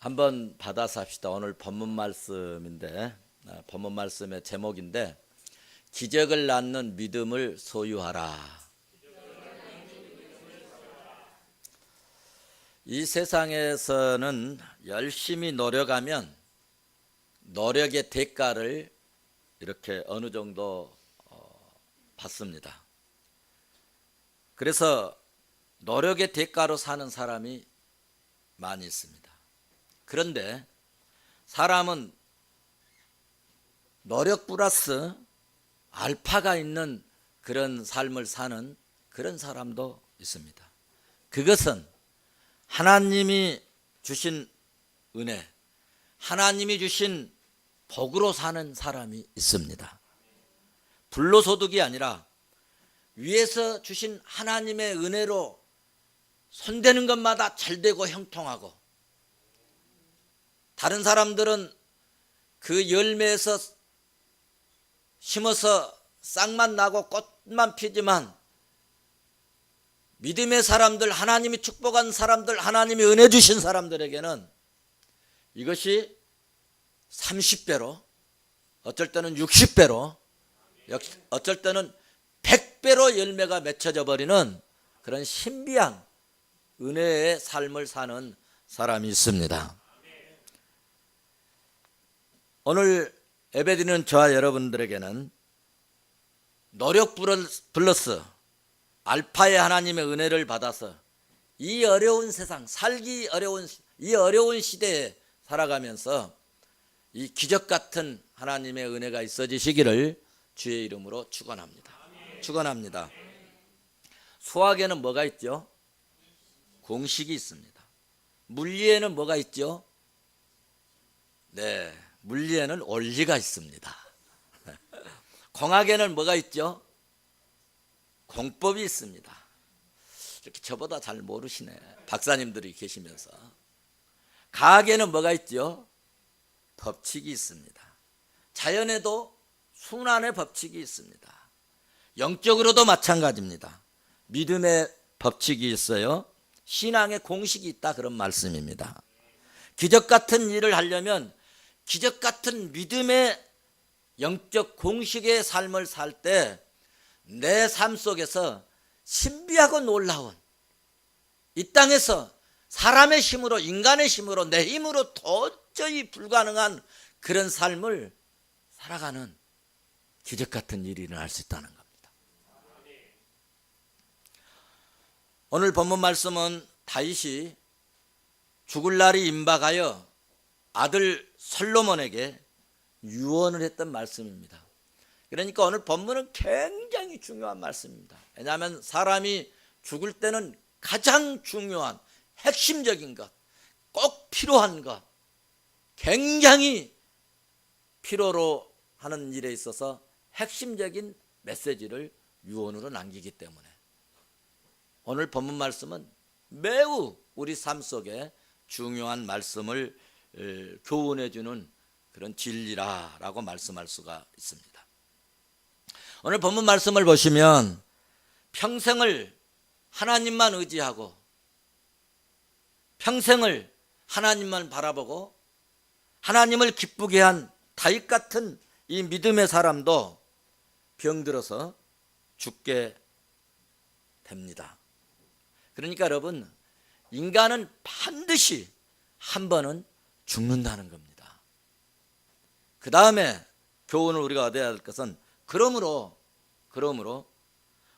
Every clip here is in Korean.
한번 받아서 합시다. 오늘 본문 말씀인데, 본문 말씀의 제목인데, 기적을 낳는 믿음을 소유하라. 이 세상에서는 열심히 노력하면 노력의 대가를 이렇게 어느 정도 받습니다. 그래서 노력의 대가로 사는 사람이 많이 있습니다. 그런데 사람은 노력 플러스 알파가 있는 그런 삶을 사는 그런 사람도 있습니다. 그것은 하나님이 주신 은혜, 하나님이 주신 복으로 사는 사람이 있습니다. 불로소득이 아니라 위에서 주신 하나님의 은혜로 손대는 것마다 잘되고 형통하고, 다른 사람들은 그 열매에서 심어서 싹만 나고 꽃만 피지만, 믿음의 사람들, 하나님이 축복한 사람들, 하나님이 은혜 주신 사람들에게는 이것이 30배로, 어쩔 때는 60배로, 어쩔 때는 100배로 열매가 맺혀져 버리는 그런 신비한 은혜의 삶을 사는 사람이 있습니다. 오늘 예배드리는 저와 여러분들에게는 노력 플러스 알파의 하나님의 은혜를 받아서 이 어려운 세상, 살기 어려운 이 어려운 시대에 살아가면서 이 기적 같은 하나님의 은혜가 있어지시기를 주의 이름으로 축원합니다. 축원합니다. 수학에는 뭐가 있죠? 공식이 있습니다. 물리에는 뭐가 있죠? 네, 물리에는 원리가 있습니다. 공학에는 뭐가 있죠? 공법이 있습니다. 이렇게 저보다 잘 모르시네, 박사님들이 계시면서. 과학에는 뭐가 있죠? 법칙이 있습니다. 자연에도 순환의 법칙이 있습니다. 영적으로도 마찬가지입니다. 믿음의 법칙이 있어요. 신앙의 공식이 있다, 그런 말씀입니다. 기적 같은 일을 하려면 기적 같은 믿음의 영적 공식의 삶을 살 때 내 삶 속에서 신비하고 놀라운, 이 땅에서 사람의 힘으로, 인간의 힘으로, 내 힘으로 도저히 불가능한 그런 삶을 살아가는 기적 같은 일이 일어날 수 있다는 겁니다. 오늘 본문 말씀은 다윗이 죽을 날이 임박하여 아들 솔로몬에게 유언을 했던 말씀입니다. 그러니까 오늘 본문은 굉장히 중요한 말씀입니다. 왜냐하면 사람이 죽을 때는 가장 중요한 핵심적인 것, 꼭 필요한 것, 굉장히 필요로 하는 일에 있어서 핵심적인 메시지를 유언으로 남기기 때문에 오늘 본문 말씀은 매우 우리 삶 속에 중요한 말씀을 교훈해 주는 그런 진리라고 말씀할 수가 있습니다. 오늘 본문 말씀을 보시면 평생을 하나님만 의지하고 평생을 하나님만 바라보고 하나님을 기쁘게 한 다윗 같은 이 믿음의 사람도 병들어서 죽게 됩니다. 그러니까 여러분, 인간은 반드시 한 번은 죽는다는 겁니다. 그 다음에 교훈을 우리가 얻어야 할 것은 그러므로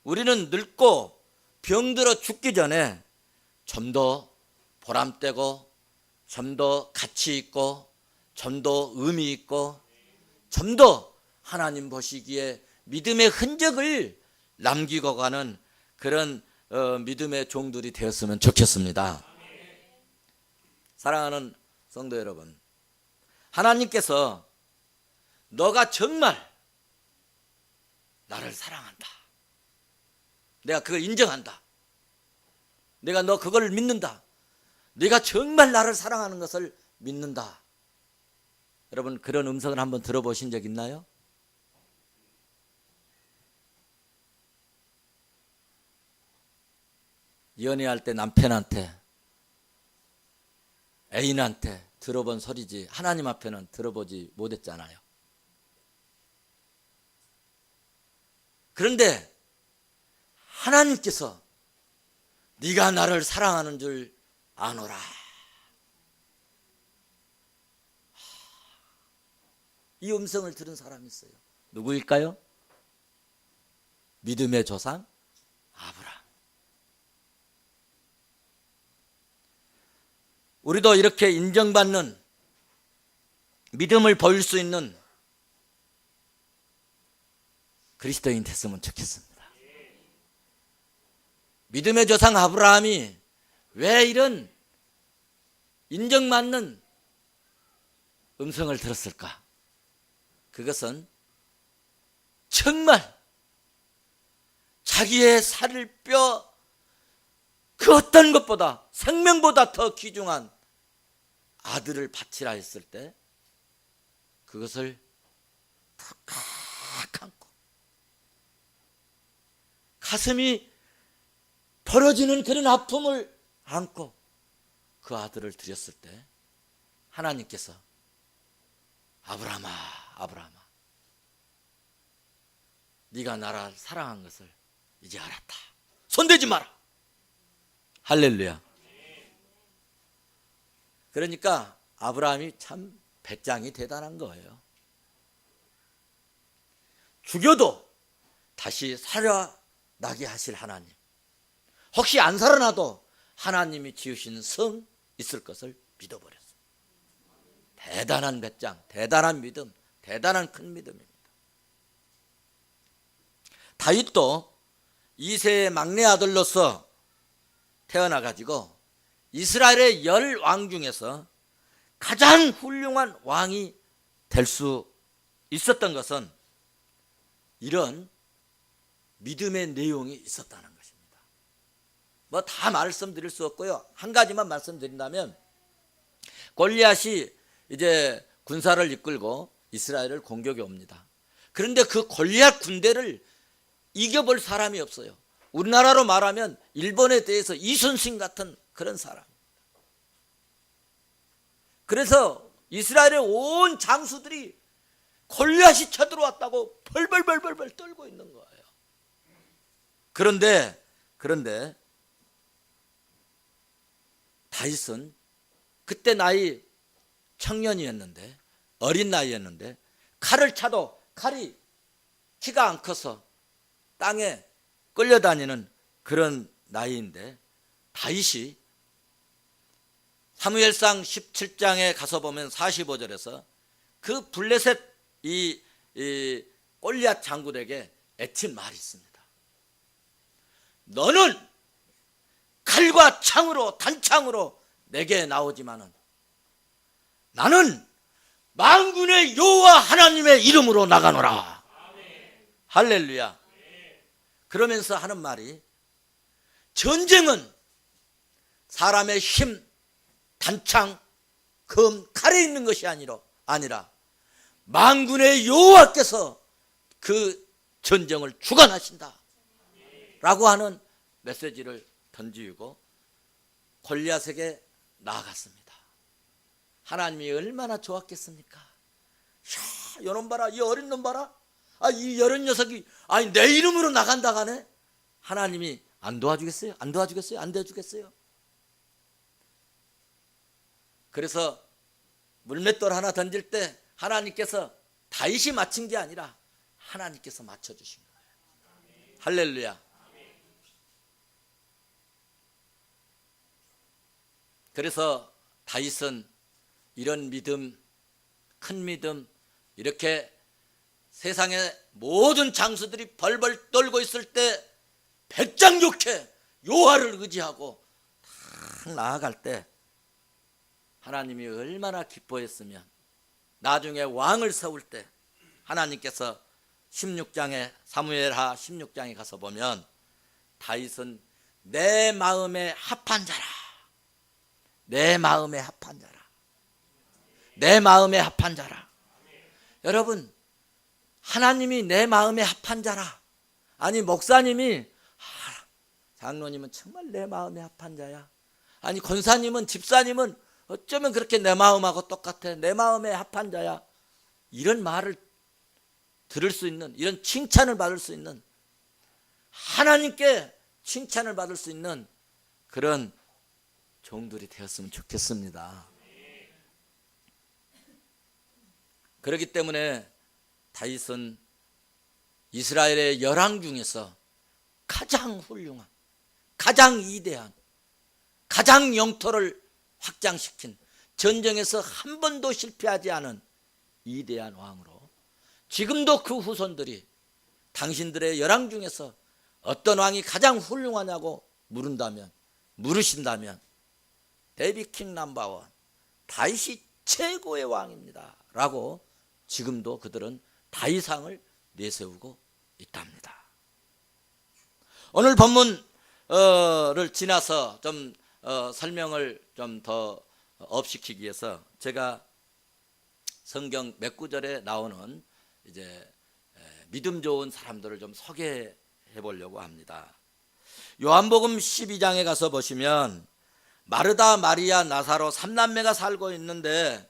우리는 늙고 병들어 죽기 전에 좀 더 보람되고 좀 더 가치 있고 좀 더 의미 있고 좀 더 하나님 보시기에 믿음의 흔적을 남기고 가는 그런 믿음의 종들이 되었으면 좋겠습니다. 사랑하는 성도 여러분, 하나님께서 너가 정말 나를 사랑한다, 내가 그걸 인정한다, 내가 너 그걸 믿는다, 네가 정말 나를 사랑하는 것을 믿는다. 여러분, 그런 음성을 한번 들어보신 적 있나요? 연애할 때 남편한테, 애인한테 들어본 소리지 하나님 앞에는 들어보지 못했잖아요. 그런데 하나님께서 네가 나를 사랑하는 줄 아노라. 이 음성을 들은 사람이 있어요. 누구일까요? 믿음의 조상 아브라함. 우리도 이렇게 인정받는 믿음을 보일 수 있는 그리스도인 됐으면 좋겠습니다. 믿음의 조상 아브라함이 왜 이런 인정받는 음성을 들었을까? 그것은 정말 자기의 살을 뼈 그 어떤 것보다 생명보다 더 귀중한 아들을 바치라 했을 때 그것을 푹 안고 가슴이 벌어지는 그런 아픔을 안고 그 아들을 드렸을 때 하나님께서 아브라함아 아브라함아 네가 나를 사랑한 것을 이제 알았다. 손대지 마라. 할렐루야. 그러니까 아브라함이 참 배짱이 대단한 거예요. 죽여도 다시 살아나게 하실 하나님, 혹시 안 살아나도 하나님이 지으신 성 있을 것을 믿어버렸어요. 대단한 배짱, 대단한 믿음, 대단한 큰 믿음입니다. 다윗도 이새의 막내 아들로서 태어나가지고 이스라엘의 10왕 중에서 가장 훌륭한 왕이 될 수 있었던 것은 이런 믿음의 내용이 있었다는 것입니다. 뭐 다 말씀드릴 수 없고요. 한 가지만 말씀드린다면 골리앗이 이제 군사를 이끌고 이스라엘을 공격해 옵니다. 그런데 그 골리앗 군대를 이겨볼 사람이 없어요. 우리나라로 말하면 일본에 대해서 이순신 같은 그런 사람. 그래서 이스라엘의 온 장수들이 골리앗이 쳐들어왔다고 벌벌벌벌 떨고 있는 거예요. 그런데 다윗은 그때 나이 청년이었는데, 어린 나이였는데 칼을 차도 칼이 키가 안 커서 땅에 끌려다니는 그런 나이인데, 다윗이 사무엘상 17장에 가서 보면 45절에서 그 블레셋 이 골리앗 장군에게 애친 말이 있습니다. 너는 칼과 창으로 단창으로 내게 나오지만은 나는 만군의 여호와 하나님의 이름으로 나가노라. 할렐루야. 그러면서 하는 말이, 전쟁은 사람의 힘, 단창, 검, 칼에 있는 것이 아니라 만군의 여호와께서 그 전쟁을 주관하신다 라고 하는 메시지를 던지고 골리앗에게 나아갔습니다. 하나님이 얼마나 좋았겠습니까? 야, 요놈 봐라, 이 어린 놈 봐라, 이 여린 녀석이 내 이름으로 나간다 가네. 하나님이 안 도와주겠어요? 안 도와주겠어요? 안 도와주겠어요? 그래서 물맷돌 하나 던질 때 하나님께서 다윗이 맞힌 게 아니라 하나님께서 맞춰주신 거예요. 할렐루야. 그래서 다윗은 이런 믿음, 큰 믿음, 이렇게 세상의 모든 장수들이 벌벌 떨고 있을 때 백장욕해 여호와를 의지하고 딱 나아갈 때 하나님이 얼마나 기뻐했으면, 나중에 왕을 세울 때 하나님께서 16장에 사무엘하 16장에 가서 보면 다윗은 내 마음에 합한 자라, 내 마음에 합한 자라, 내 마음에 합한 자라. 여러분, 하나님이 내 마음에 합한 자라. 아니 목사님이 장로님은 정말 내 마음에 합한 자야. 아니 권사님은, 집사님은 어쩌면 그렇게 내 마음하고 똑같아, 내 마음에 합한 자야, 이런 말을 들을 수 있는, 이런 칭찬을 받을 수 있는, 하나님께 칭찬을 받을 수 있는 그런 종들이 되었으면 좋겠습니다. 그렇기 때문에 다윗은 이스라엘의 열왕 중에서 가장 훌륭한, 가장 위대한, 가장 영토를 확장시킨, 전쟁에서 한 번도 실패하지 않은 위대한 왕으로, 지금도 그 후손들이 당신들의 열왕 중에서 어떤 왕이 가장 훌륭하냐고 물으신다면 데이빗 킹 넘버원, 다윗이 최고의 왕입니다 라고 지금도 그들은 다윗상을 내세우고 있답니다. 오늘 본문을 지나서 좀 설명을 좀 더 업시키기 위해서 제가 성경 몇 구절에 나오는 이제 믿음 좋은 사람들을 좀 소개해 보려고 합니다. 요한복음 12장에 가서 보시면 마르다, 마리아, 나사로 3남매가 살고 있는데,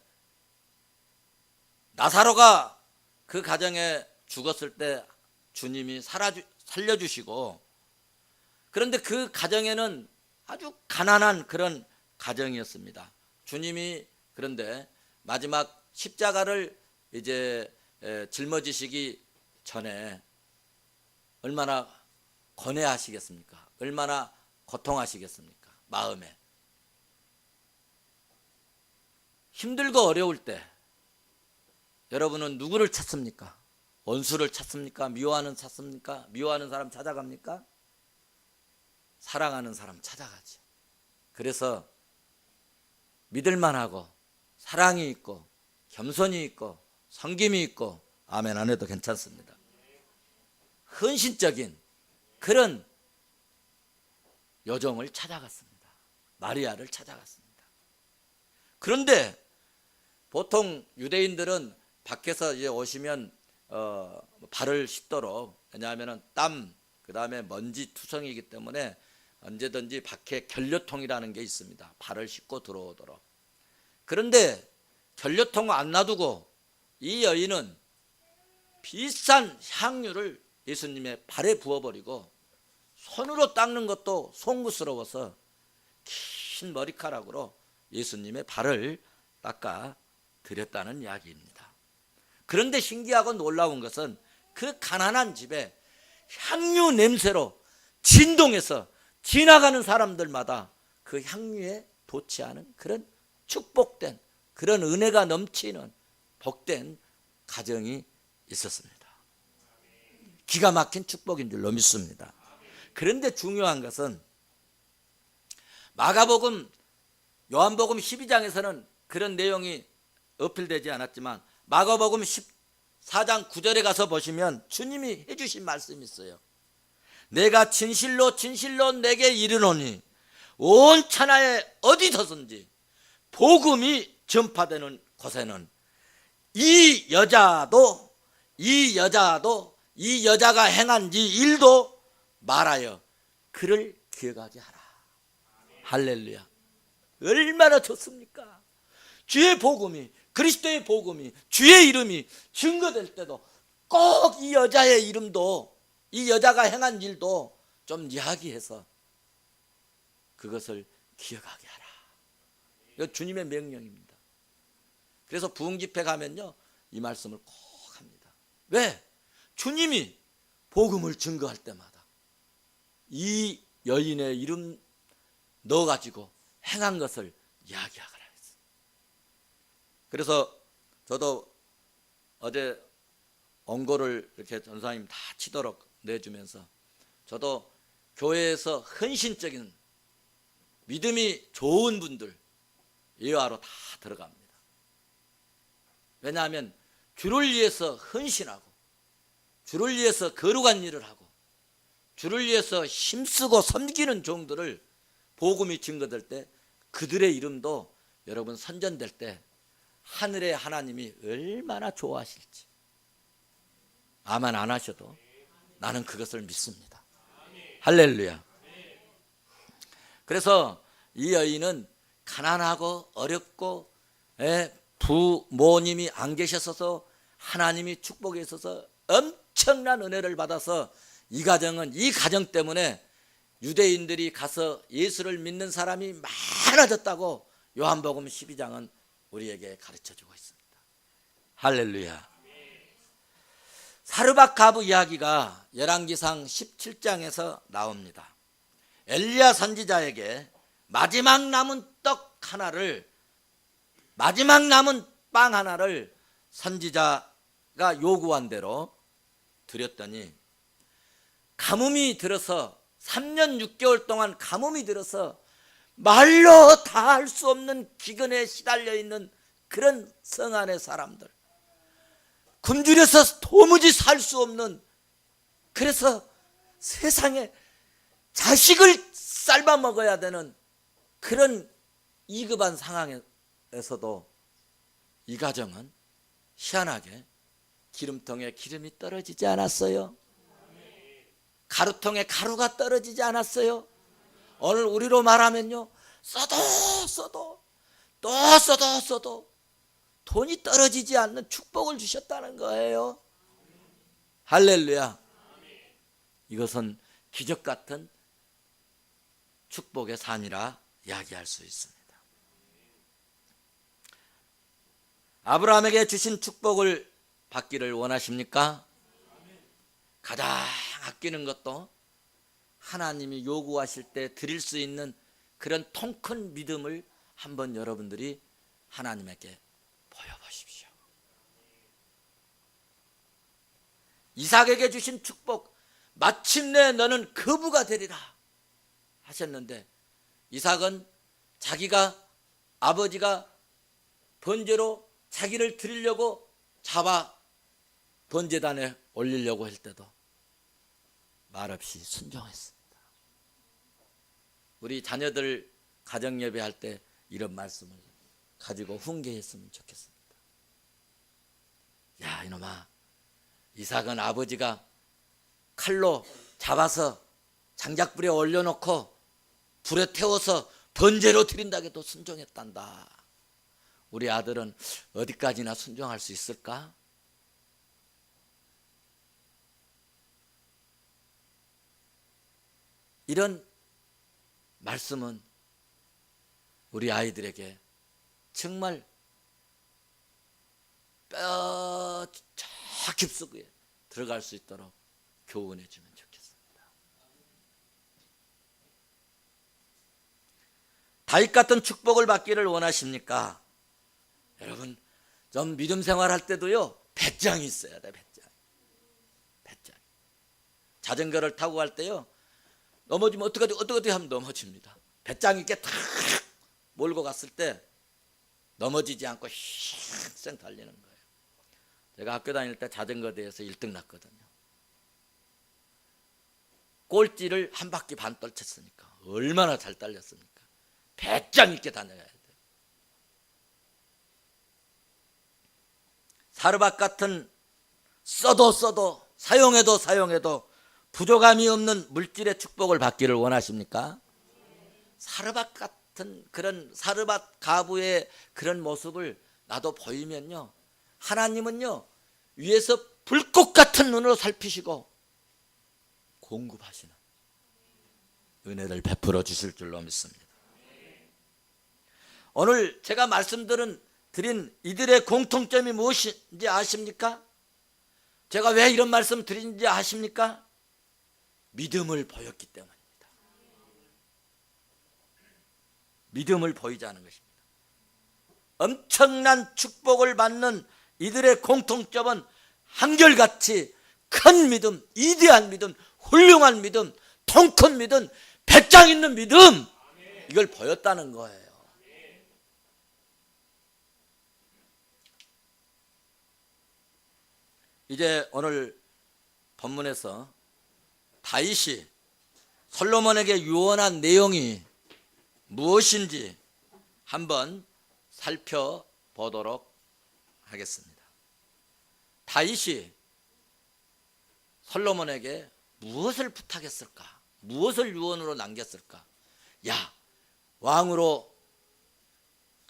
나사로가 그 가정에 죽었을 때 주님이 살려주시고, 그런데 그 가정에는 아주 가난한 그런 가정이었습니다. 주님이 그런데 마지막 십자가를 이제 짊어지시기 전에 얼마나 고뇌하시겠습니까? 얼마나 고통하시겠습니까? 마음에 힘들고 어려울 때 여러분은 누구를 찾습니까? 원수를 찾습니까? 미워하는 찾습니까? 미워하는 사람 찾아갑니까? 사랑하는 사람 찾아가죠. 그래서 믿을만하고 사랑이 있고 겸손이 있고 섬김이 있고, 아멘 안 해도 괜찮습니다, 헌신적인 그런 여종을 찾아갔습니다. 마리아를 찾아갔습니다. 그런데 보통 유대인들은 밖에서 이제 오시면 발을 씻도록, 왜냐하면 땀, 그 다음에 먼지 투성이기 때문에 언제든지 밖에 견료통이라는 게 있습니다. 발을 씻고 들어오도록. 그런데 견료통을 안 놔두고 이 여인은 비싼 향유를 예수님의 발에 부어버리고, 손으로 닦는 것도 송구스러워서 긴 머리카락으로 예수님의 발을 닦아 드렸다는 이야기입니다. 그런데 신기하고 놀라운 것은 그 가난한 집에 향유 냄새로 진동해서 지나가는 사람들마다 그 향유에 도취하는 그런 축복된, 그런 은혜가 넘치는 복된 가정이 있었습니다. 기가 막힌 축복인 줄로 믿습니다. 그런데 중요한 것은 마가복음, 요한복음 12장에서는 그런 내용이 어필되지 않았지만 마가복음 14장 9절에 가서 보시면 주님이 해주신 말씀이 있어요. 내가 진실로 진실로 내게 이르노니 온 천하에 어디서든지 복음이 전파되는 곳에는 이 여자가 행한 이 일도 말하여 그를 기억하게 하라. 할렐루야. 얼마나 좋습니까? 주의 복음이, 그리스도의 복음이, 주의 이름이 증거될 때도 꼭 이 여자의 이름도, 이 여자가 행한 일도 좀 이야기해서 그것을 기억하게 하라. 이거 주님의 명령입니다. 그래서 부흥집회 가면요 이 말씀을 꼭 합니다. 왜? 주님이 복음을 증거할 때마다 이 여인의 이름 넣어가지고 행한 것을 이야기하라 했어요. 그래서 저도 어제 원고를 이렇게 전사님 다 치도록 내주면서 저도 교회에서 헌신적인 믿음이 좋은 분들 예화로 다 들어갑니다. 왜냐하면 주를 위해서 헌신하고 주를 위해서 거룩한 일을 하고 주를 위해서 힘쓰고 섬기는 종들을 복음이 증거될 때 그들의 이름도 여러분 선전될 때 하늘의 하나님이 얼마나 좋아하실지 아멘 안 하셔도 나는 그것을 믿습니다. 할렐루야. 그래서 이 여인은 가난하고 어렵고 부모님이 안 계셨어서 하나님이 축복에 있어서 엄청난 은혜를 받아서 이 가정 때문에 유대인들이 가서 예수를 믿는 사람이 많아졌다고 요한복음 12장은 우리에게 가르쳐주고 있습니다. 할렐루야. 사르밧 가부 이야기가 열왕기상 17장에서 나옵니다. 엘리야 선지자에게 마지막 남은 빵 하나를 선지자가 요구한 대로 드렸더니 가뭄이 들어서 3년 6개월 동안 가뭄이 들어서 말로 다 할 수 없는 기근에 시달려 있는 그런 성 안의 사람들, 굶주려서 도무지 살 수 없는, 그래서 세상에 자식을 삶아 먹어야 되는 그런 위급한 상황에서도 이 가정은 희한하게 기름통에 기름이 떨어지지 않았어요. 가루통에 가루가 떨어지지 않았어요. 오늘 우리로 말하면요, 써도 돈이 떨어지지 않는 축복을 주셨다는 거예요. 할렐루야. 이것은 기적 같은 축복의 산이라 이야기할 수 있습니다. 아브라함에게 주신 축복을 받기를 원하십니까? 가장 아끼는 것도 하나님이 요구하실 때 드릴 수 있는 그런 통 큰 믿음을 한번 여러분들이 하나님에게 보여보십시오. 이삭에게 주신 축복, 마침내 너는 거부가 되리라 하셨는데, 이삭은 자기가 아버지가 번제로 자기를 드리려고 잡아 번제단에 올리려고 할 때도 말없이 순종했습니다. 우리 자녀들 가정 예배할 때 이런 말씀을 가지고 훈계했으면 좋겠습니다. 야, 이놈아, 이삭은 아버지가 칼로 잡아서 장작불에 올려놓고 불에 태워서 번제로 드린다고 해도 순종했단다. 우리 아들은 어디까지나 순종할 수 있을까? 이런 말씀은 우리 아이들에게 정말 뼈 깊숙이 들어갈 수 있도록 교훈해 주면 좋겠습니다. 다윗 같은 축복을 받기를 원하십니까? 여러분, 좀 믿음 생활할 때도요, 배짱이 있어야 돼. 배짱. 자전거를 타고 갈 때요, 넘어지면 어떻게 하면 넘어집니다. 배짱 있게 탁 몰고 갔을 때 넘어지지 않고 쌩 달리는 거예요. 제가 학교 다닐 때 자전거 대회에서 1등 났거든요. 꼴찌를 한 바퀴 반 떨쳤으니까 얼마나 잘 달렸습니까? 배짱 있게 다녀야 돼요. 사르밧 같은 써도 사용해도 부족함이 없는 물질의 축복을 받기를 원하십니까? 사르밧 같은 그런 사르밧 가부의 그런 모습을 나도 보이면요, 하나님은요 위에서 불꽃 같은 눈으로 살피시고 공급하시는 은혜를 베풀어 주실 줄로 믿습니다. 오늘 제가 드린 이들의 공통점이 무엇인지 아십니까? 제가 왜 이런 말씀 드린지 아십니까? 믿음을 보였기 때문입니다. 믿음을 보이자는 것입니다. 엄청난 축복을 받는 이들의 공통점은 한결같이 큰 믿음, 위대한 믿음, 훌륭한 믿음, 통 큰 믿음, 배짱 있는 믿음, 이걸 보였다는 거예요. 이제 오늘 본문에서 다윗이 솔로몬에게 유언한 내용이 무엇인지 한번 살펴보도록 하겠습니다. 다윗이 솔로몬에게 무엇을 부탁했을까? 무엇을 유언으로 남겼을까? 야, 왕으로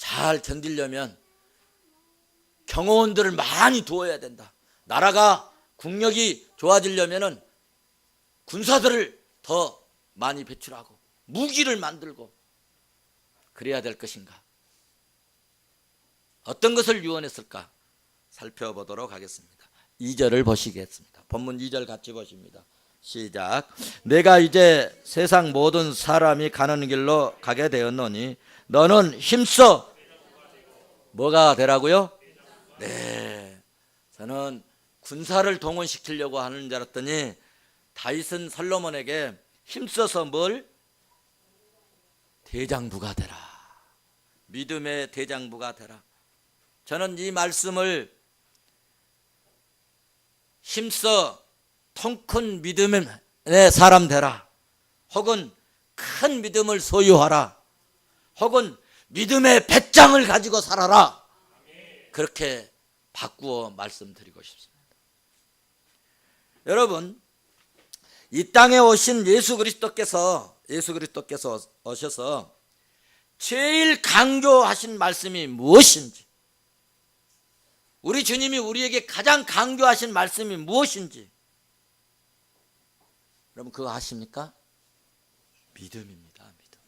잘 견디려면 경호원들을 많이 두어야 된다. 나라가 국력이 좋아지려면은 군사들을 더 많이 배출하고 무기를 만들고 그래야 될 것인가? 어떤 것을 유언했을까? 살펴보도록 하겠습니다. 2절을 보시겠습니다. 본문 2절 같이 보십니다. 시작. 내가 이제 세상 모든 사람이 가는 길로 가게 되었노니 너는 힘써 뭐가 되라고요? 네, 저는 군사를 동원시키려고 하는 줄 알았더니 다윗은 솔로몬에게 힘써서 뭘? 대장부가 되라. 믿음의 대장부가 되라. 저는 이 말씀을 힘써 통 큰 믿음의 사람 되라, 혹은 큰 믿음을 소유하라, 혹은 믿음의 배짱을 가지고 살아라, 그렇게 바꾸어 말씀드리고 싶습니다. 여러분, 이 땅에 오신 예수 그리스도께서 오셔서 제일 강조하신 말씀이 무엇인지, 우리 주님이 우리에게 가장 강조하신 말씀이 무엇인지 여러분 그거 아십니까? 믿음입니다. 믿음.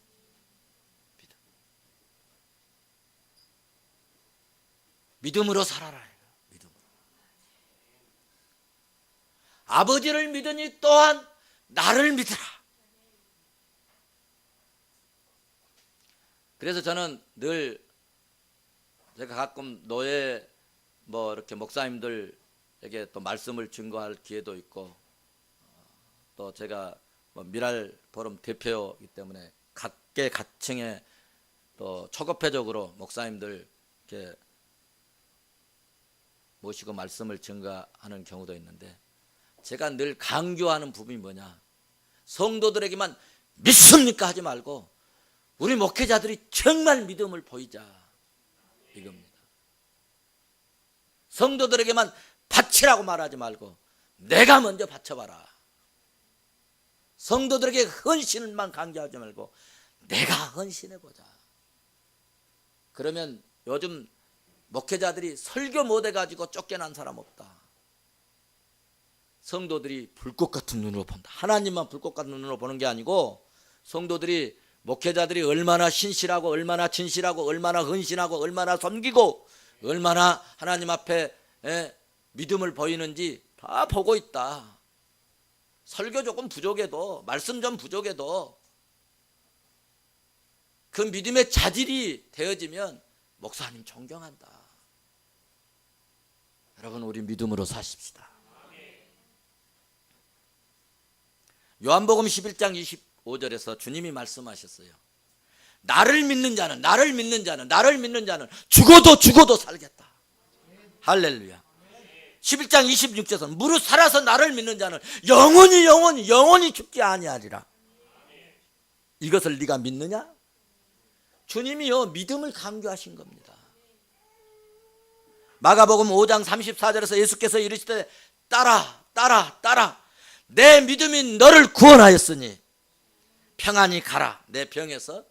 믿음으로 살아라. 믿음으로. 아버지를 믿으니 또한 나를 믿으라. 그래서 저는 늘 제가 가끔 노예 이렇게 목사님들에게 또 말씀을 증거할 기회도 있고, 또 제가 미랄 포럼 대표이기 때문에 각계 각층에 또 초급회적으로 목사님들 이렇게 모시고 말씀을 증거하는 경우도 있는데, 제가 늘 강조하는 부분이 뭐냐, 성도들에게만 믿습니까 하지 말고 우리 목회자들이 정말 믿음을 보이자, 이겁니다. 성도들에게만 바치라고 말하지 말고 내가 먼저 바쳐봐라. 성도들에게 헌신만 강조하지 말고 내가 헌신해보자. 그러면 요즘 목회자들이 설교 못해가지고 쫓겨난 사람 없다. 성도들이 불꽃 같은 눈으로 본다. 하나님만 불꽃 같은 눈으로 보는 게 아니고, 성도들이 목회자들이 얼마나 신실하고 얼마나 진실하고 얼마나 헌신하고 얼마나 섬기고 얼마나 하나님 앞에 믿음을 보이는지 다 보고 있다. 설교 조금 부족해도, 말씀 좀 부족해도 그 믿음의 자질이 되어지면 목사님 존경한다. 여러분, 우리 믿음으로 사십시다. 요한복음 11장 25절에서 주님이 말씀하셨어요. 나를 믿는 자는 죽어도 살겠다. 할렐루야. 11장 26절에서 무릇 살아서 나를 믿는 자는 영원히 죽지 아니하리라. 이것을 네가 믿느냐? 주님이요, 믿음을 강조하신 겁니다. 마가복음 5장 34절에서 예수께서 이르시되 따라 내 믿음이 너를 구원하였으니 평안히 가라. 내 병에서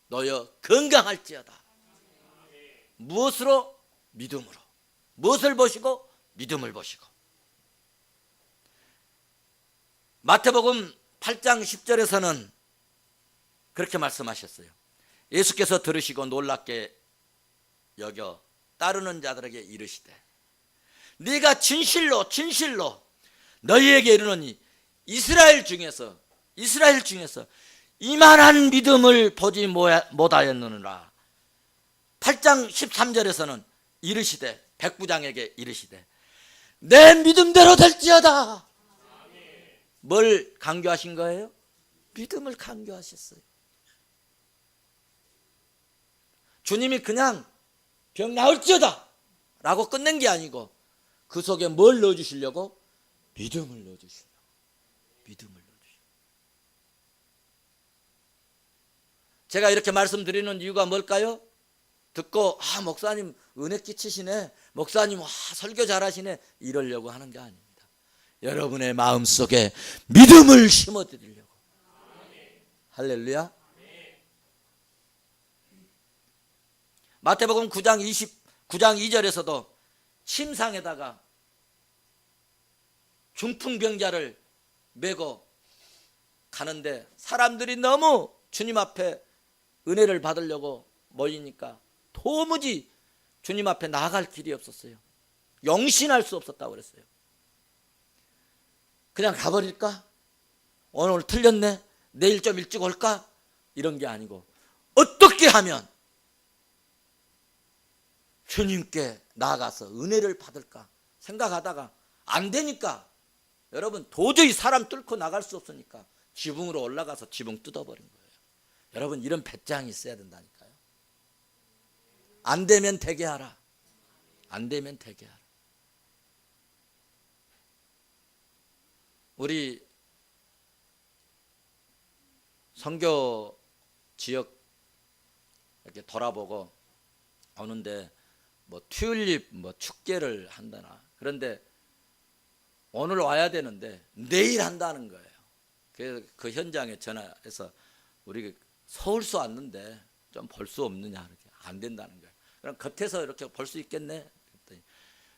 너여 건강할지어다. 무엇으로? 믿음으로. 무엇을 보시고? 믿음을 보시고. 마태복음 8장 10절에서는 그렇게 말씀하셨어요. 예수께서 들으시고 놀랍게 여겨 따르는 자들에게 이르시되 네가 진실로 너희에게 이르노니 이스라엘 중에서 이만한 믿음을 보지 못하였느니라. 8장 13절에서는 이르시되, 백부장에게 이르시되 내 믿음대로 될지어다. 뭘 강조하신 거예요? 믿음을 강조하셨어요. 주님이 그냥 병 나을지어다 라고 끝낸 게 아니고 그 속에 뭘 넣어주시려고? 믿음을 넣어주시려고. 제가 이렇게 말씀드리는 이유가 뭘까요? 듣고 목사님 은혜 끼치시네, 목사님 설교 잘하시네, 이러려고 하는 게 아닙니다. 여러분의 마음속에 믿음을 심어드리려고. 할렐루야. 마태복음 9장 2절에서도 침상에다가 중풍병자를 메고 가는데 사람들이 너무 주님 앞에 은혜를 받으려고 모이니까 도무지 주님 앞에 나아갈 길이 없었어요. 영신할 수 없었다고 그랬어요. 그냥 가버릴까? 오늘 틀렸네? 내일 좀 일찍 올까? 이런 게 아니고 어떻게 하면 주님께 나아가서 은혜를 받을까 생각하다가 안 되니까 여러분 도저히 사람 뚫고 나갈 수 없으니까 지붕으로 올라가서 지붕 뜯어버린 거예요. 여러분 이런 배짱이 있어야 된다니까요. 안 되면 되게 하라. 안 되면 되게 하라. 우리 선교 지역 이렇게 돌아보고 오는데 뭐 튤립 뭐 축제를 한다나 그런데 오늘 와야 되는데 내일 한다는 거예요. 그 현장에 전화해서 우리 서울서 왔는데 좀 볼 수 없느냐 이렇게 안 된다는 거예요. 그럼 겉에서 이렇게 볼 수 있겠네. 그랬더니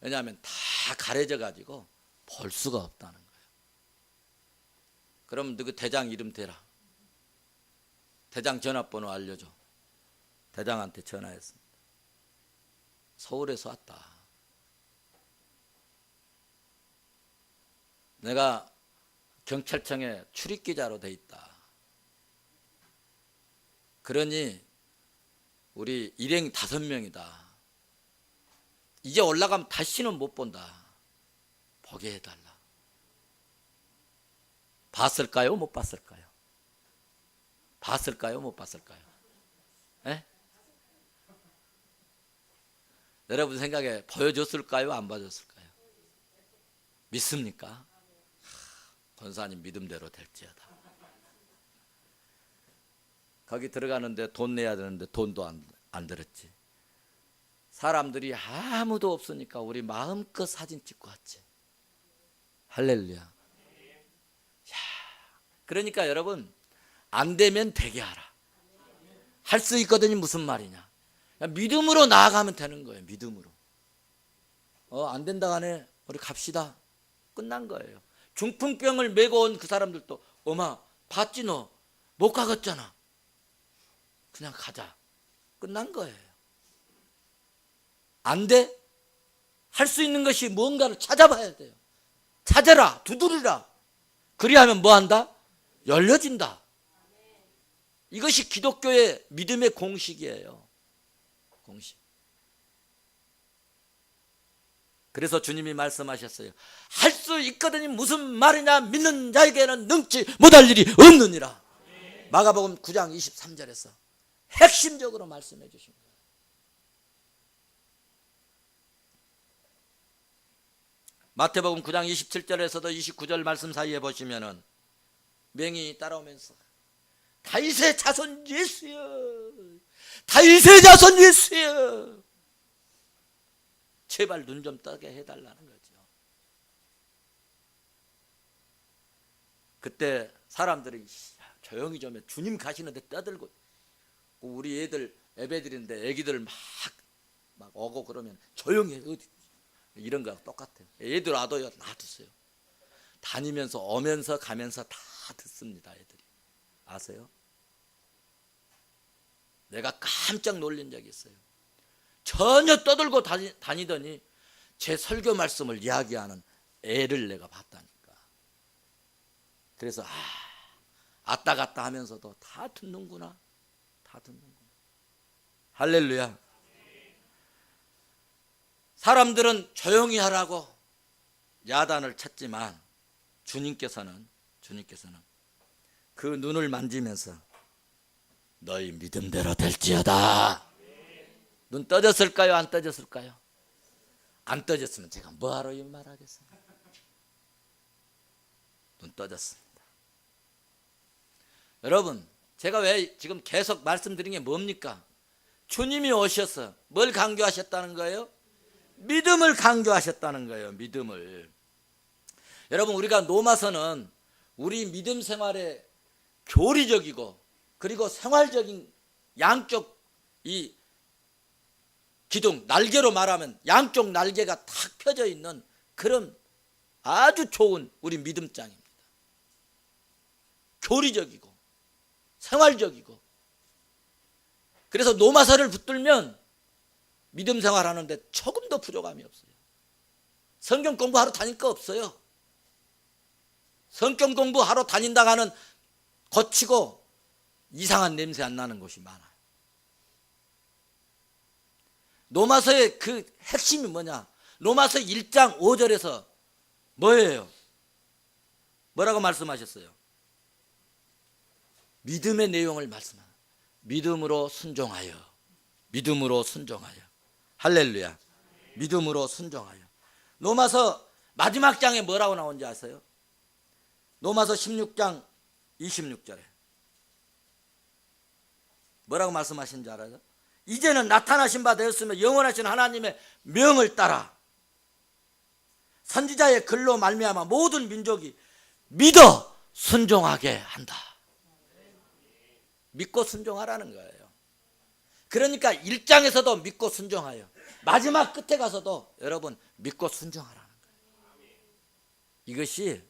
왜냐하면 다 가려져 가지고 볼 수가 없다는 거예요. 그럼 너 그 대장 이름 대라. 대장 전화번호 알려줘. 대장한테 전화했습니다. 서울에서 왔다. 내가 경찰청에 출입기자로 돼 있다. 그러니 우리 일행 5명이다. 이제 올라가면 다시는 못 본다. 보게 해달라. 봤을까요? 못 봤을까요? 봤을까요? 못 봤을까요? 에? 여러분 생각에 보여줬을까요? 안 보여줬을까요? 믿습니까? 권사님 믿음대로 될지어다. 거기 들어가는데 돈 내야 되는데 돈도 안 들었지. 사람들이 아무도 없으니까 우리 마음껏 사진 찍고 왔지. 할렐루야. 그러니까 여러분 안 되면 되게 하라. 할 수 있거든요. 무슨 말이냐. 믿음으로 나아가면 되는 거예요. 믿음으로. 안 된다 하네. 우리 갑시다. 끝난 거예요. 중풍병을 메고 온 그 사람들도 엄마 봤지 너 못 가겠잖아. 그냥 가자. 끝난 거예요. 안 돼? 할 수 있는 것이 뭔가를 찾아봐야 돼요. 찾아라. 두드리라. 그리하면 뭐 한다? 열려진다. 이것이 기독교의 믿음의 공식이에요. 공식. 그래서 주님이 말씀하셨어요. 할 수 있거든요. 무슨 말이냐. 믿는 자에게는 능치 못할 일이 없느니라. 마가복음 9장 23절에서 핵심적으로 말씀해 주신 거예요. 마태복음 9장 27절에서도 29절 말씀 사이에 보시면은 맹인이 따라오면서 다윗의 자손 예수여, 다윗의 자손 예수여, 제발 눈 좀 뜨게 해달라는 거죠. 그때 사람들이 조용히 좀 해. 주님 가시는데 떠들고 우리 애들 예배드리는데 애기들 막 오고 그러면 조용히 해. 이런 거랑 똑같아요. 애들 와도 놔두세요. 다니면서 오면서 가면서 다 듣습니다. 애들이. 아세요? 내가 깜짝 놀란 적이 있어요. 전혀 떠들고 다니더니 제 설교 말씀을 이야기하는 애를 내가 봤다니까. 그래서 왔다 갔다 하면서도 다 듣는구나. 다 듣는구나. 할렐루야. 사람들은 조용히 하라고 야단을 쳤지만 주님께서는 그 눈을 만지면서 너희 믿음대로 될지어다. 눈 떠졌을까요? 안 떠졌을까요? 안 떠졌으면 제가 뭐하러 이 말하겠어요. 눈 떠졌습니다. 여러분, 제가 왜 지금 계속 말씀드린 게 뭡니까? 주님이 오셔서 뭘 강조하셨다는 거예요? 믿음을 강조하셨다는 거예요. 믿음을. 여러분, 우리가 노마서는 우리 믿음 생활에 교리적이고 그리고 생활적인 양쪽 이 기둥, 날개로 말하면 양쪽 날개가 탁 펴져 있는 그런 아주 좋은 우리 믿음장입니다. 교리적이고 생활적이고. 그래서 노마서를 붙들면 믿음 생활하는데 조금도 부족함이 없어요. 성경 공부하러 다닐 거 없어요. 성경 공부하러 다닌다고 하는 거치고 이상한 냄새 안 나는 곳이 많아요. 로마서의 그 핵심이 뭐냐? 로마서 1장 5절에서 뭐예요? 뭐라고 말씀하셨어요? 믿음의 내용을 말씀하세요. 믿음으로 순종하여. 믿음으로 순종하여. 할렐루야. 믿음으로 순종하여. 로마서 마지막 장에 뭐라고 나온지 아세요? 로마서 16장 26절에 뭐라고 말씀하신지 알아요? 이제는 나타나신 바 되었으며 영원하신 하나님의 명을 따라 선지자의 글로 말미암아 모든 민족이 믿어 순종하게 한다. 믿고 순종하라는 거예요. 그러니까 1장에서도 믿고 순종하여, 마지막 끝에 가서도 여러분 믿고 순종하라는 거예요.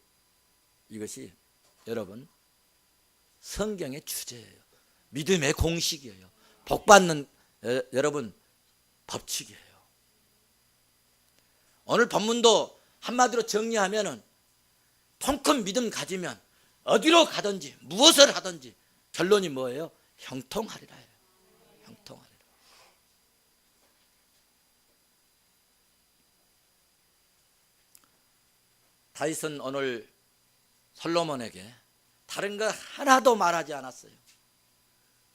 이것이 여러분 성경의 주제예요. 믿음의 공식이에요. 복받는 여러분 법칙이에요. 오늘 본문도 한마디로 정리하면은 통 큰 믿음 가지면 어디로 가든지 무엇을 하든지 결론이 뭐예요? 형통하리라 해요. 형통하리라. 다윗은 오늘 솔로몬에게 다른 거 하나도 말하지 않았어요.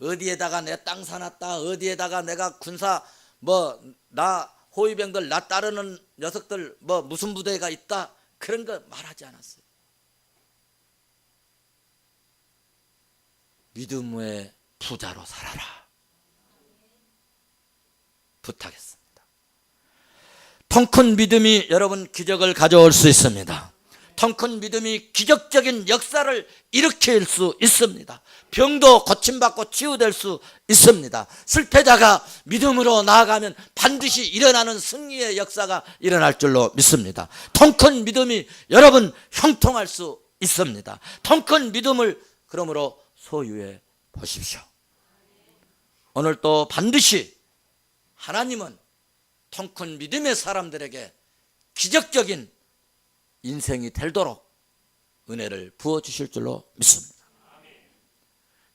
어디에다가 내 땅 사놨다, 어디에다가 내가 군사 나 호위병들 나 따르는 녀석들 무슨 부대가 있다, 그런 거 말하지 않았어요. 믿음의 부자로 살아라 부탁했습니다. 통 큰 믿음이 여러분 기적을 가져올 수 있습니다. 통 큰 믿음이 기적적인 역사를 일으킬 수 있습니다. 병도 고침받고 치유될 수 있습니다. 실패자가 믿음으로 나아가면 반드시 일어나는 승리의 역사가 일어날 줄로 믿습니다. 통 큰 믿음이 여러분 형통할 수 있습니다. 통 큰 믿음을 그러므로 소유해 보십시오. 오늘 또 반드시 하나님은 통 큰 믿음의 사람들에게 기적적인 인생이 되도록 은혜를 부어주실 줄로 믿습니다.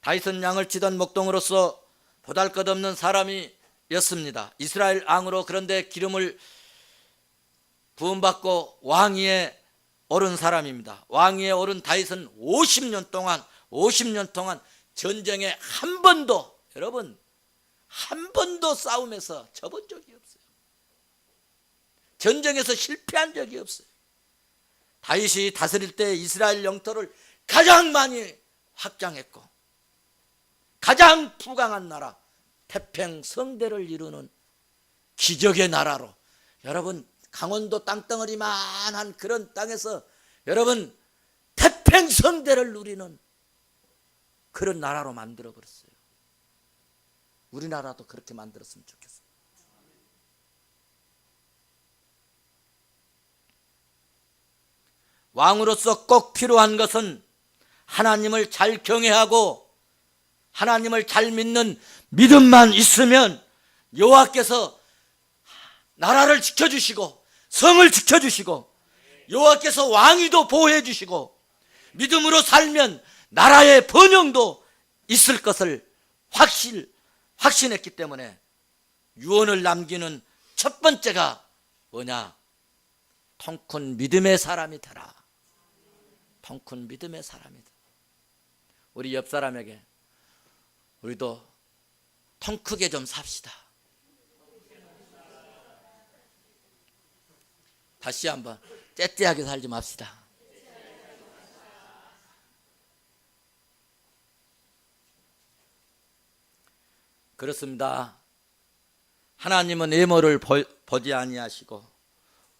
다윗은 양을 치던 목동으로서 보잘것없는 사람이었습니다. 이스라엘 왕으로 그런데 기름을 부음받고 왕위에 오른 사람입니다. 왕위에 오른 다윗은 50년 동안 전쟁에 한 번도, 여러분 한 번도 싸움에서 져본 적이 없어요. 전쟁에서 실패한 적이 없어요. 다윗이 다스릴 때 이스라엘 영토를 가장 많이 확장했고 가장 부강한 나라, 태평성대를 이루는 기적의 나라로, 여러분 강원도 땅덩어리만한 그런 땅에서 여러분 태평성대를 누리는 그런 나라로 만들어버렸어요. 우리나라도 그렇게 만들었으면 좋겠어요. 왕으로서 꼭 필요한 것은 하나님을 잘 경외하고 하나님을 잘 믿는 믿음만 있으면 여호와께서 나라를 지켜주시고 성을 지켜주시고 여호와께서 왕위도 보호해 주시고 믿음으로 살면 나라의 번영도 있을 것을 확신했기 때문에 유언을 남기는 첫 번째가 뭐냐? 통 큰 믿음의 사람이 되라. 통 큰 믿음의 사람이다. 우리 옆 사람에게 우리도 통 크게 좀 삽시다. 다시 한번 째째하게 살지 맙시다. 그렇습니다. 하나님은 외모를 보지 아니하시고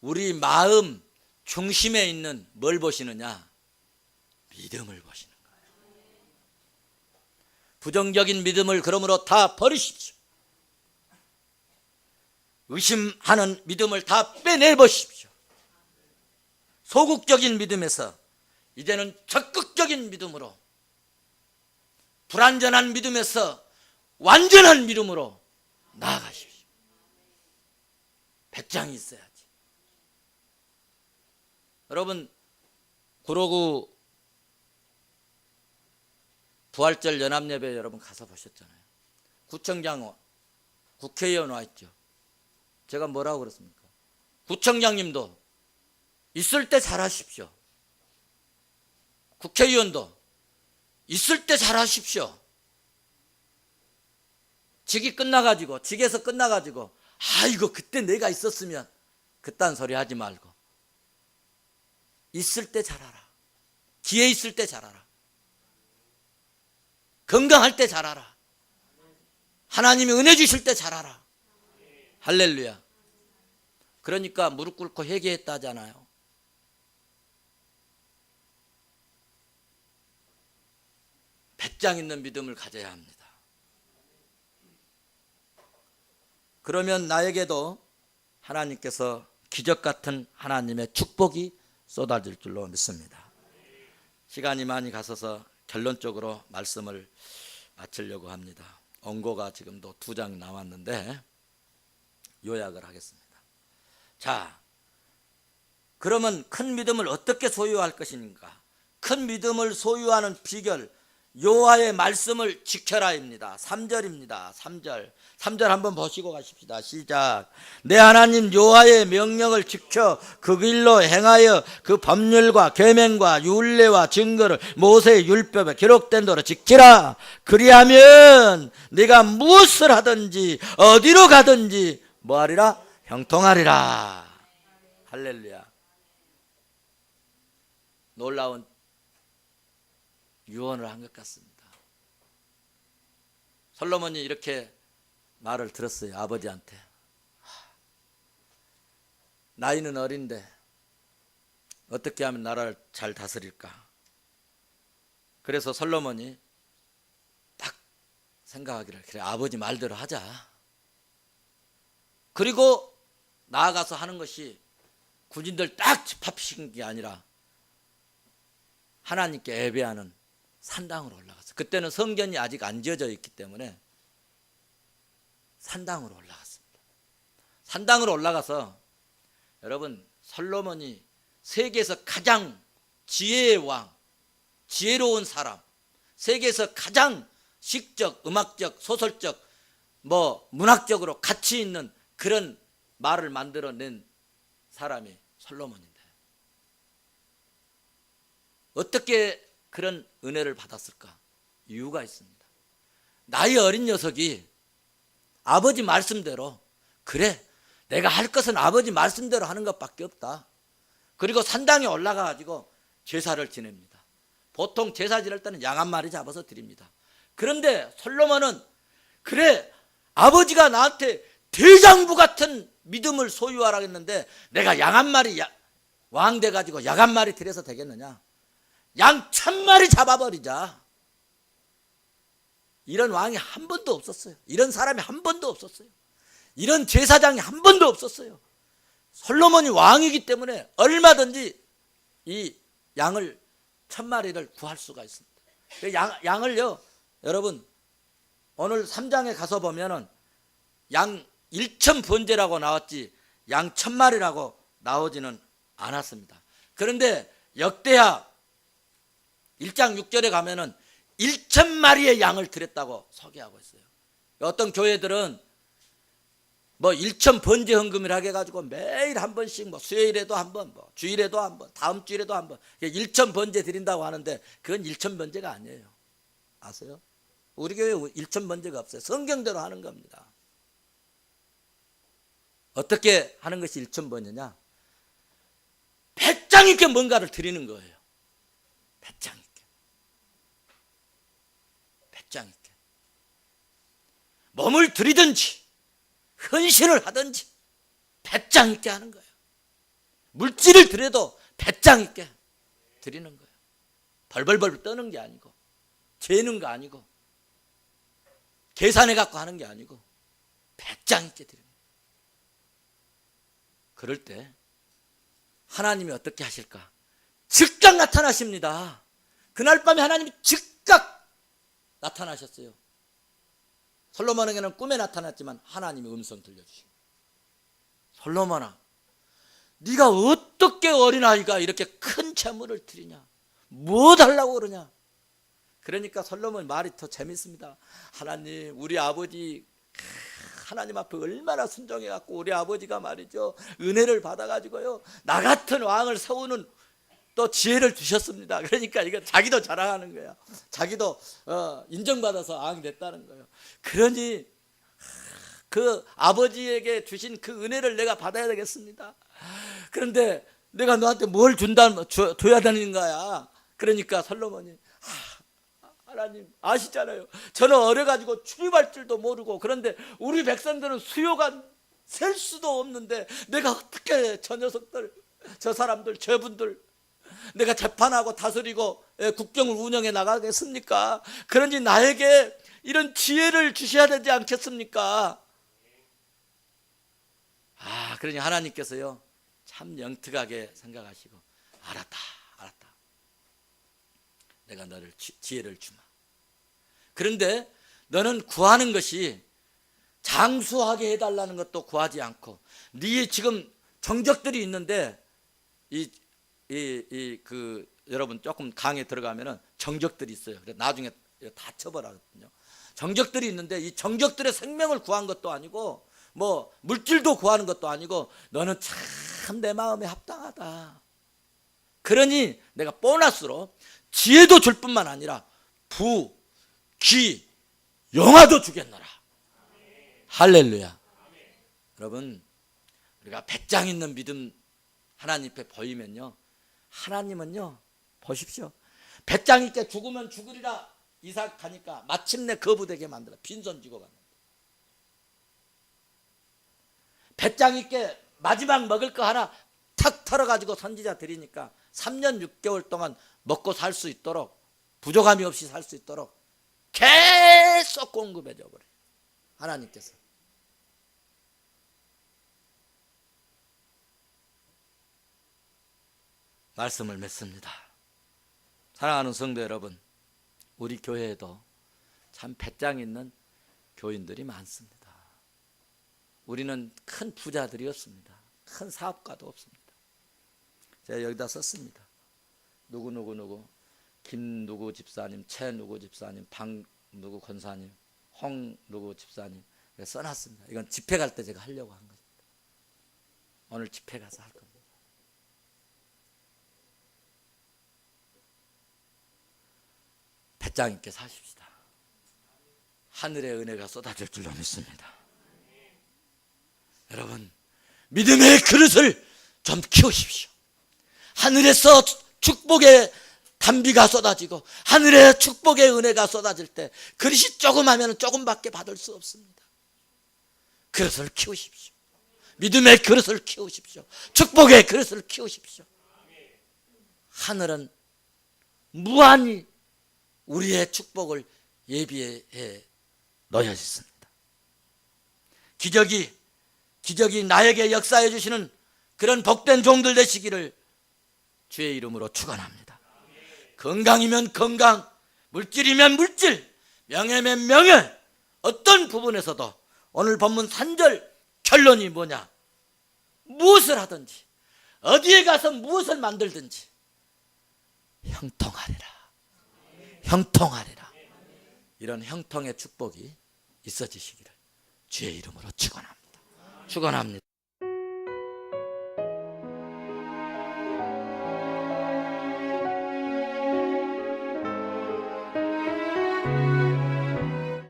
우리 마음 중심에 있는 뭘 보시느냐? 믿음을 보시는 거예요. 부정적인 믿음을 그러므로 다 버리십시오. 의심하는 믿음을 다 빼내보십시오. 소극적인 믿음에서 이제는 적극적인 믿음으로, 불완전한 믿음에서 완전한 믿음으로 나아가십시오. 배짱이 있어야지. 여러분, 구로구 부활절 연합예배 여러분 가서 보셨잖아요. 구청장, 국회의원 와 있죠. 제가 뭐라고 그랬습니까? 구청장님도 있을 때 잘하십시오. 국회의원도 있을 때 잘하십시오. 직이 끝나가지고, 직에서 끝나가지고, 아이고 그때 내가 있었으면, 그딴 소리 하지 말고 있을 때 잘하라. 기회 있을 때 잘하라. 건강할 때 잘하라. 하나님이 은혜 주실 때 잘하라. 할렐루야. 그러니까 무릎 꿇고 회개했다잖아요. 배짱 있는 믿음을 가져야 합니다. 그러면 나에게도 하나님께서 기적 같은 하나님의 축복이 쏟아질 줄로 믿습니다. 시간이 많이 가서서 결론적으로 말씀을 마치려고 합니다. 원고가 지금도 2장 남았는데 요약을 하겠습니다. 자, 그러면 큰 믿음을 어떻게 소유할 것인가? 큰 믿음을 소유하는 비결, 여호와의 말씀을 지켜라입니다. 3절입니다. 3절 한번 보시고 가십시다. 시작. 내 하나님 여호와의 명령을 지켜 그 길로 행하여 그 법률과 계명과 율례와 증거를 모세의 율법에 기록된 대로 지키라. 그리하면 네가 무엇을 하든지 어디로 가든지 뭐하리라? 형통하리라. 할렐루야. 놀라운 유언을 한 것 같습니다. 솔로몬이 이렇게 말을 들었어요. 아버지한테. 나이는 어린데 어떻게 하면 나라를 잘 다스릴까? 그래서 솔로몬이 딱 생각하기를, 그래 아버지 말대로 하자. 그리고 나아가서 하는 것이 군인들 딱 집합시킨 게 아니라 하나님께 예배하는 산당으로 올라갔어요. 그때는 성전이 아직 안 지어져 있기 때문에 산당으로 올라갔습니다. 산당으로 올라가서, 여러분, 솔로몬이 세계에서 가장 지혜의 왕, 지혜로운 사람, 세계에서 가장 시적, 음악적, 소설적, 문학적으로 가치 있는 그런 말을 만들어낸 사람이 솔로몬인데, 어떻게 그런 은혜를 받았을까? 이유가 있습니다. 나이 어린 녀석이 아버지 말씀대로, 그래 내가 할 것은 아버지 말씀대로 하는 것밖에 없다. 그리고 산당에 올라가 가지고 제사를 지냅니다. 보통 제사 지낼 때는 양 한 마리 잡아서 드립니다. 그런데 솔로몬은, 그래 아버지가 나한테 대장부 같은 믿음을 소유하라고 했는데 내가 양 한 마리 왕 돼가지고 양 한 마리 드려서 되겠느냐? 양 1000마리 잡아버리자. 이런 왕이 한 번도 없었어요. 이런 사람이 한 번도 없었어요. 이런 제사장이 한 번도 없었어요. 솔로몬이 왕이기 때문에 얼마든지 이 양을 1000마리를 구할 수가 있습니다. 양을요, 여러분, 오늘 3장에 가서 보면은 양 1000번제라고 나왔지 양 1000마리라고 나오지는 않았습니다. 그런데 역대하 1장 6절에 가면은 1000마리의 양을 드렸다고 소개하고 있어요. 어떤 교회들은 1000번제 헌금이라 해가지고 매일 한 번씩 수요일에도 한 번, 주일에도 한 번, 다음 주일에도 한 번 1000번제 드린다고 하는데 그건 1000번제가 아니에요. 아세요? 우리 교회 1000번제가 없어요. 성경대로 하는 겁니다. 어떻게 하는 것이 1000번제냐? 배짱 있게 뭔가를 드리는 거예요. 배짱 있게. 배짱 있게. 몸을 드리든지 헌신을 하든지 배짱 있게 하는 거예요. 물질을 드려도 배짱 있게 드리는 거예요. 벌벌벌 떠는 게 아니고, 재는 거 아니고, 계산해 갖고 하는 게 아니고 배짱 있게 드리는 거예요. 그럴 때 하나님이 어떻게 하실까? 즉각 나타나십니다. 그날 밤에 하나님이 즉각 나타나셨어요. 솔로몬에게는 꿈에 나타났지만 하나님이 음성 들려주십니다. 솔로몬아, 네가 어떻게 어린아이가 이렇게 큰 재물을 드리냐? 뭐 달라고 그러냐? 그러니까 솔로몬 말이 더 재밌습니다. 하나님, 우리 아버지 하나님 앞에 얼마나 순종해갖고 우리 아버지가 말이죠, 은혜를 받아가지고요, 나 같은 왕을 세우는 또 지혜를 주셨습니다. 그러니까 이거 자기도 자랑하는 거야. 자기도 인정받아서 왕이 됐다는 거예요. 그러니 그 아버지에게 주신 그 은혜를 내가 받아야 되겠습니다. 그런데 내가 너한테 뭘 줘야 되는 거야. 그러니까 솔로몬이 하나님 아시잖아요. 저는 어려가지고 출입할 줄도 모르고, 그런데 우리 백성들은 수요가 셀 수도 없는데 내가 어떻게 저 녀석들, 저 사람들, 저분들 내가 재판하고 다스리고 국경을 운영해 나가겠습니까? 그러니 나에게 이런 지혜를 주셔야 되지 않겠습니까? 그러니 하나님께서요, 참 영특하게 생각하시고, 알았다. 내가 너를 지혜를 주마. 그런데 너는 구하는 것이 장수하게 해달라는 것도 구하지 않고, 네 지금 정적들이 있는데, 여러분 조금 강에 들어가면은 정적들이 있어요. 그래서 나중에 다 쳐버리거든요. 정적들이 있는데 이 정적들의 생명을 구한 것도 아니고, 뭐 물질도 구하는 것도 아니고, 너는 참 내 마음에 합당하다. 그러니 내가 보너스로 지혜도 줄 뿐만 아니라 부, 기, 영화도 주겠노라. 할렐루야. 여러분, 우리가 배짱 있는 믿음 하나님 앞에 보이면요, 하나님은요, 보십시오, 배짱 있게 죽으면 죽으리라 이삭 하니까 마침내 거부되게 만들어 빈손 쥐고 가는. 배짱 있게 마지막 먹을 거 하나 탁 털어가지고 선지자 드리니까 3년 6개월 동안 먹고 살 수 있도록, 부족함이 없이 살 수 있도록 계속 공급해 줘 버려요, 하나님께서. 말씀을 맺습니다. 사랑하는 성도 여러분, 우리 교회에도 참 배짱 있는 교인들이 많습니다. 우리는 큰 부자들이었습니다. 큰 사업가도 없습니다. 제가 여기다 썼습니다. 누구 김 누구 집사님, 최 누구 집사님, 방 누구 권사님, 홍 누구 집사님 써놨습니다. 이건 집회 갈 때 제가 하려고 한 겁니다. 오늘 집회 가서 할 겁니다. 배짱 있게 사십시다. 하늘의 은혜가 쏟아질 줄로 믿습니다. 여러분, 믿음의 그릇을 좀 키우십시오. 하늘에서 축복의 단비가 쏟아지고 하늘의 축복의 은혜가 쏟아질 때 그릇이 조금하면 조금밖에 받을 수 없습니다. 그릇을 키우십시오. 믿음의 그릇을 키우십시오. 축복의 그릇을 키우십시오. 하늘은 무한히 우리의 축복을 예비해 놓여 있습니다. 기적이 나에게 역사해 주시는 그런 복된 종들 되시기를 주의 이름으로 축원합니다. 건강이면 건강, 물질이면 물질, 명예면 명예, 어떤 부분에서도 오늘 본문 3절 결론이 뭐냐? 무엇을 하든지, 어디에 가서 무엇을 만들든지 형통하리라. 형통하리라. 이런 형통의 축복이 있어지시기를 주의 이름으로 축원합니다. 축원합니다.